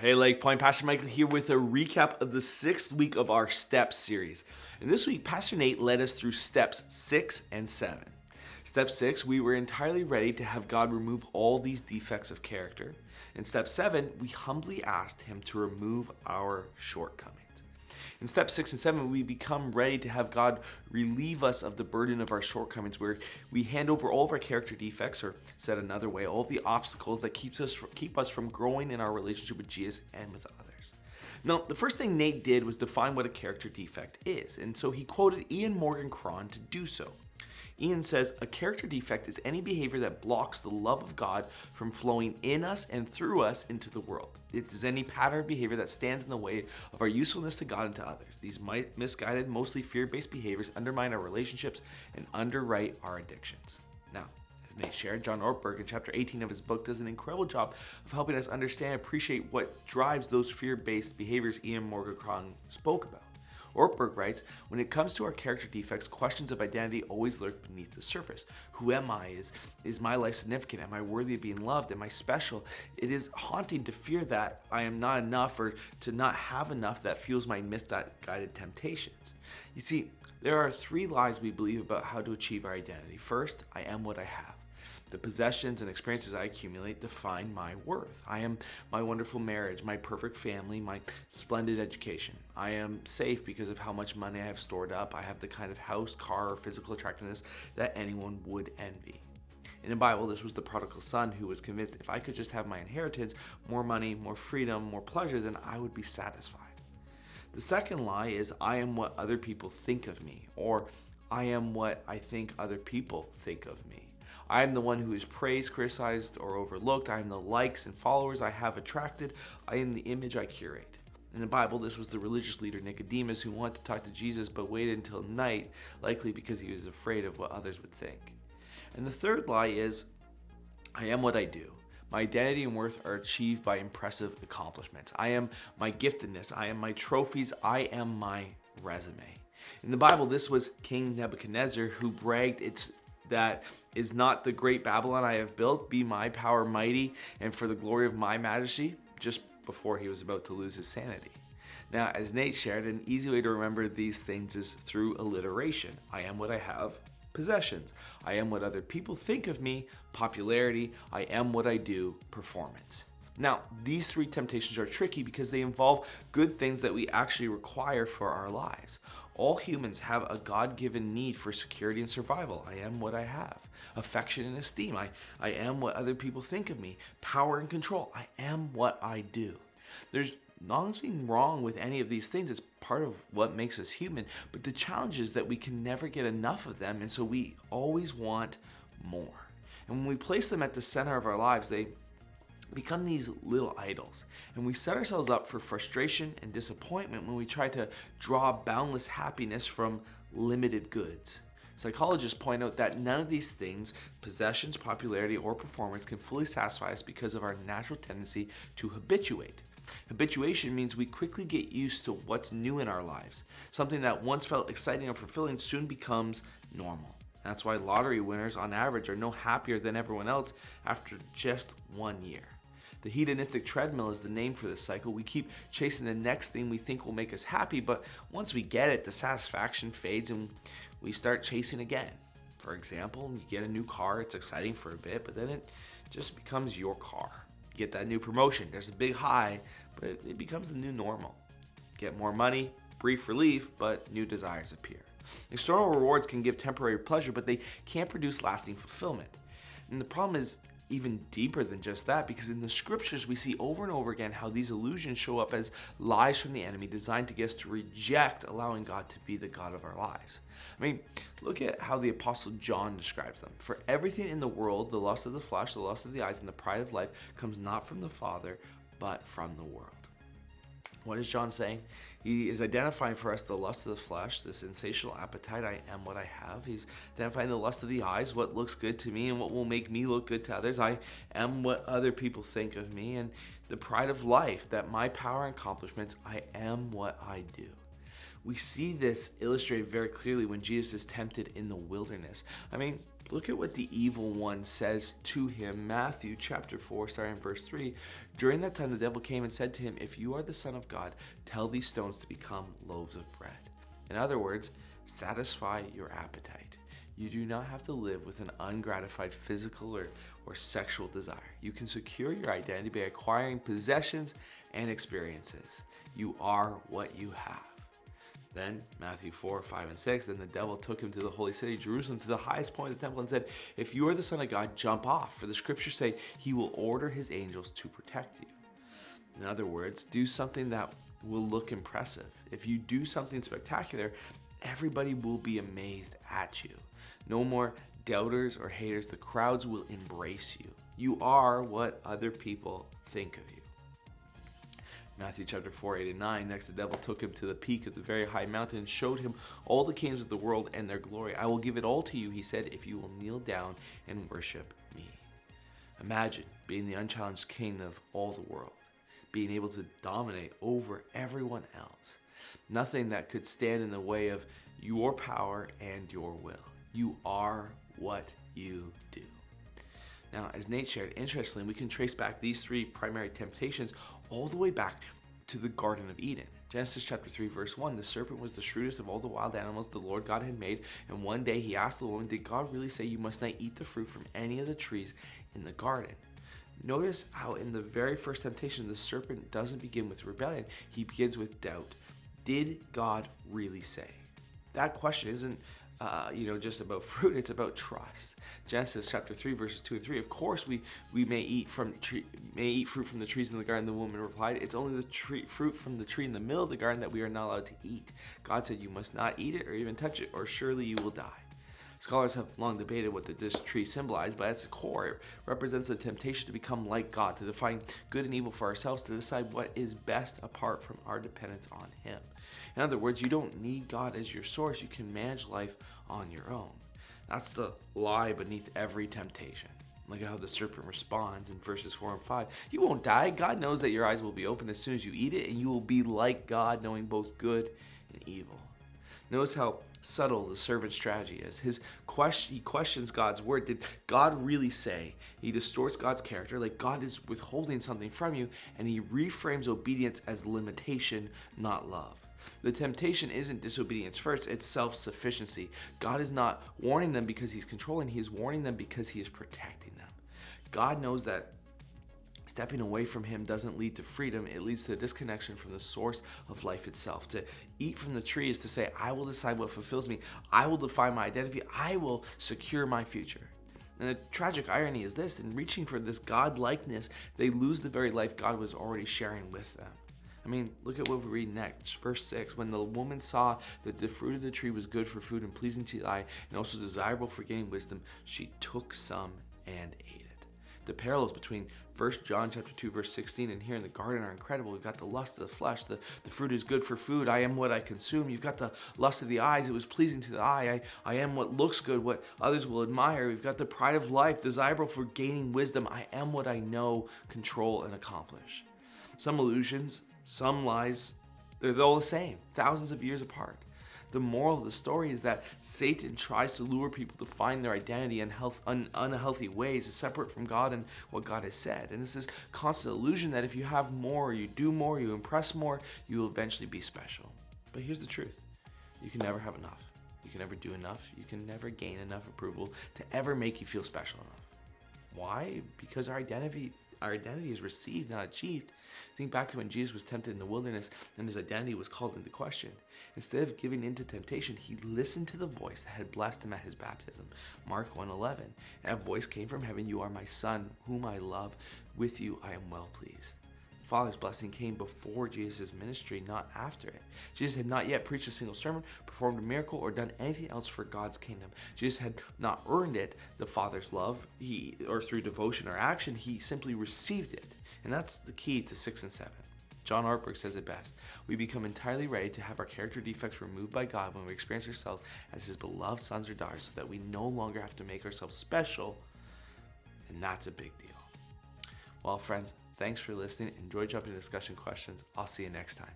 Hey Lake Point, Pastor Michael here with a recap of the 6th week of our Steps series. And this week, Pastor Nate led us through steps 6 and 7. Step 6, we were entirely ready to have God remove all these defects of character. In step 7, we humbly asked Him to remove our shortcomings. In step 6 and 7, we become ready to have God relieve us of the burden of our shortcomings, where we hand over all of our character defects, or said another way, all of the obstacles that keep us from growing in our relationship with Jesus and with others. Now, the first thing Nate did was define what a character defect is, and so he quoted Ian Morgan Cron to do so. Ian says, a character defect is any behavior that blocks the love of God from flowing in us and through us into the world. It is any pattern of behavior that stands in the way of our usefulness to God and to others. These misguided, mostly fear-based behaviors undermine our relationships and underwrite our addictions. Now, as Nate shared, John Ortberg in chapter 18 of his book does an incredible job of helping us understand and appreciate what drives those fear-based behaviors Ian Morgan Cron spoke about. Ortberg writes, when it comes to our character defects, questions of identity always lurk beneath the surface. Who am I? Is my life significant? Am I worthy of being loved? Am I special? It is haunting to fear that I am not enough or to not have enough that fuels my misguided temptations. You see, there are 3 lies we believe about how to achieve our identity. First, I am what I have. The possessions and experiences I accumulate define my worth. I am my wonderful marriage, my perfect family, my splendid education. I am safe because of how much money I have stored up. I have the kind of house, car, or physical attractiveness that anyone would envy. In the Bible, this was the prodigal son who was convinced if I could just have my inheritance, more money, more freedom, more pleasure, then I would be satisfied. The second lie is I am what other people think of me, or I am what I think other people think of me. I am the one who is praised, criticized, or overlooked. I am the likes and followers I have attracted. I am the image I curate. In the Bible, this was the religious leader Nicodemus who wanted to talk to Jesus but waited until night, likely because he was afraid of what others would think. And the third lie is, I am what I do. My identity and worth are achieved by impressive accomplishments. I am my giftedness. I am my trophies. I am my resume. In the Bible, this was King Nebuchadnezzar who bragged, that is not the great Babylon I have built, be my power mighty, and for the glory of my majesty, just before he was about to lose his sanity. Now, as Nate shared, an easy way to remember these things is through alliteration. I am what I have, possessions. I am what other people think of me, popularity. I am what I do, performance. Now, these 3 temptations are tricky because they involve good things that we actually require for our lives. All humans have a God-given need for security and survival. I am what I have. Affection and esteem. I am what other people think of me. Power and control. I am what I do. There's nothing wrong with any of these things. It's part of what makes us human. But the challenge is that we can never get enough of them, and so we always want more. And when we place them at the center of our lives, they become these little idols, and we set ourselves up for frustration and disappointment when we try to draw boundless happiness from limited goods. Psychologists point out that none of these things, possessions, popularity, or performance, can fully satisfy us because of our natural tendency to habituate. Habituation means we quickly get used to what's new in our lives. Something that once felt exciting or fulfilling soon becomes normal. That's why lottery winners, on average, are no happier than everyone else after just 1 year. The hedonistic treadmill is the name for this cycle. We keep chasing the next thing we think will make us happy, but once we get it, the satisfaction fades and we start chasing again. For example, you get a new car, it's exciting for a bit, but then it just becomes your car. You get that new promotion, there's a big high, but it becomes the new normal. Get more money, brief relief, but new desires appear. External rewards can give temporary pleasure, but they can't produce lasting fulfillment. And the problem is even deeper than just that, because in the scriptures we see over and over again how these illusions show up as lies from the enemy designed to get us to reject allowing God to be the God of our lives. I mean, look at how the Apostle John describes them. For everything in the world, the lust of the flesh, the lust of the eyes, and the pride of life comes not from the Father, but from the world. What is John saying? He is identifying for us the lust of the flesh, this insatiable appetite, I am what I have. He's identifying the lust of the eyes, what looks good to me and what will make me look good to others. I am what other people think of me. And the pride of life, that my power and accomplishments, I am what I do. We see this illustrated very clearly when Jesus is tempted in the wilderness. I mean, Look at what the evil one says to him. Matthew chapter 4, starting in verse 3. During that time, the devil came and said to him, "If you are the Son of God, tell these stones to become loaves of bread." In other words, satisfy your appetite. You do not have to live with an ungratified physical or sexual desire. You can secure your identity by acquiring possessions and experiences. You are what you have. Then, Matthew 4, 5, and 6, then the devil took him to the holy city, Jerusalem, to the highest point of the temple and said, "If you are the Son of God, jump off, for the scriptures say he will order his angels to protect you." In other words, do something that will look impressive. If you do something spectacular, everybody will be amazed at you. No more doubters or haters. The crowds will embrace you. You are what other people think of you. Matthew chapter 4, 8 and 9. Next, the devil took him to the peak of the very high mountain and showed him all the kingdoms of the world and their glory. "I will give it all to you," he said, "if you will kneel down and worship me." Imagine being the unchallenged king of all the world, being able to dominate over everyone else. Nothing that could stand in the way of your power and your will. You are what you do. Now, as Nate shared, interestingly, we can trace back these three primary temptations all the way back to the Garden of Eden. Genesis chapter 3, verse 1, the serpent was the shrewdest of all the wild animals the Lord God had made, and one day he asked the woman, "Did God really say you must not eat the fruit from any of the trees in the garden?" Notice how in the very first temptation, the serpent doesn't begin with rebellion. He begins with doubt. Did God really say? That question isn't just about fruit. It's about trust. Genesis chapter 3, verses 2 and 3. "Of course, we may eat fruit from the trees in the garden." The woman replied, "It's only the fruit from the tree in the middle of the garden that we are not allowed to eat. God said you must not eat it or even touch it, or surely you will die." Scholars have long debated what this tree symbolized, but at its core, it represents the temptation to become like God, to define good and evil for ourselves, to decide what is best apart from our dependence on Him. In other words, you don't need God as your source. You can manage life on your own. That's the lie beneath every temptation. Look at how the serpent responds in verses 4 and 5. "You won't die. God knows that your eyes will be open as soon as you eat it, and you will be like God, knowing both good and evil." Notice how subtle the servant's strategy is. He questions God's word. Did God really say? He distorts God's character, like God is withholding something from you, and he reframes obedience as limitation, not love. The temptation isn't disobedience first, it's self-sufficiency. God is not warning them because he's controlling, he is warning them because he is protecting them. God knows that stepping away from him doesn't lead to freedom, it leads to a disconnection from the source of life itself. To eat from the tree is to say, "I will decide what fulfills me, I will define my identity, I will secure my future." And the tragic irony is this: in reaching for this God-likeness, they lose the very life God was already sharing with them. I mean, look at what we read next. Verse 6, "When the woman saw that the fruit of the tree was good for food and pleasing to the eye, and also desirable for gaining wisdom, she took some and ate it." The parallels between 1 John chapter 2, verse 16 and here in the garden are incredible. We've got the lust of the flesh. The fruit is good for food. I am what I consume. You've got the lust of the eyes. It was pleasing to the eye. I am what looks good, what others will admire. We've got the pride of life, desirable for gaining wisdom. I am what I know, control, and accomplish. Some illusions, some lies, they're all the same, thousands of years apart. The moral of the story is that Satan tries to lure people to find their identity in unhealthy ways, separate from God and what God has said. And it's this constant illusion that if you have more, you do more, you impress more, you will eventually be special. But here's the truth: you can never have enough. You can never do enough. You can never gain enough approval to ever make you feel special enough. Why? Because our identity is received, not achieved. Think back to when Jesus was tempted in the wilderness and his identity was called into question. Instead of giving in to temptation, he listened to the voice that had blessed him at his baptism. Mark 1:11. And a voice came from heaven, "You are my son, whom I love. With you I am well pleased." The Father's blessing came before Jesus' ministry, not after it. Jesus had not yet preached a single sermon, performed a miracle, or done anything else for God's kingdom. Jesus had not earned it, the Father's love, or through devotion or action. He simply received it. And that's the key to 6 and 7. John Ortberg says it best: "We become entirely ready to have our character defects removed by God when we experience ourselves as his beloved sons or daughters, so that we no longer have to make ourselves special." And that's a big deal. Well, friends, thanks for listening. Enjoy jumping into discussion questions. I'll see you next time.